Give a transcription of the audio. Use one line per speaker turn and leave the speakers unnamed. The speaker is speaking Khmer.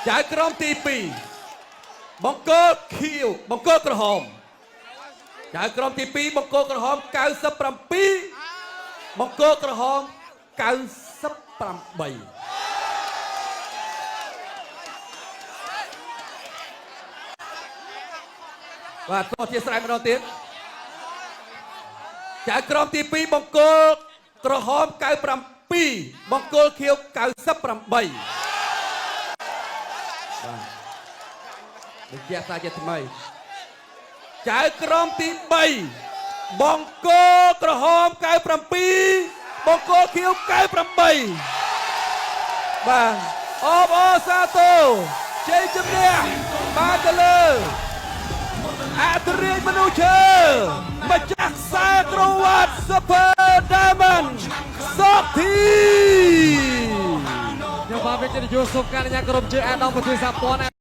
ចៅក្រមទី2បង្គោលខៀវបង្គោលក្រហមចៅក្រមទី2បង្គោលក្រហម97បង្គោលក្រហម98បាទសូមអធិស្ឋានម្ដងទៀតចៅក្រមទី2បង្គោលក្រហម97បង្គោលខៀវ98បាទបញ្ជាក់សាជាថ្មីចៅក្រមទី3បង្គោលក្រហម97បង្គោលខៀវ98បាទអបអរសាទរជ័យជំនះបានទៅលើអធិរាជមនុស្សឈើម្ចាស់ខ្សែក្រវ៉ាត់ Super Diamond សុកធី
ខ្ញុំបានវិទ្យុសូមការអនុញ្ញាតក្រុមជើអាដាមប្រធានសហព័ន្ធ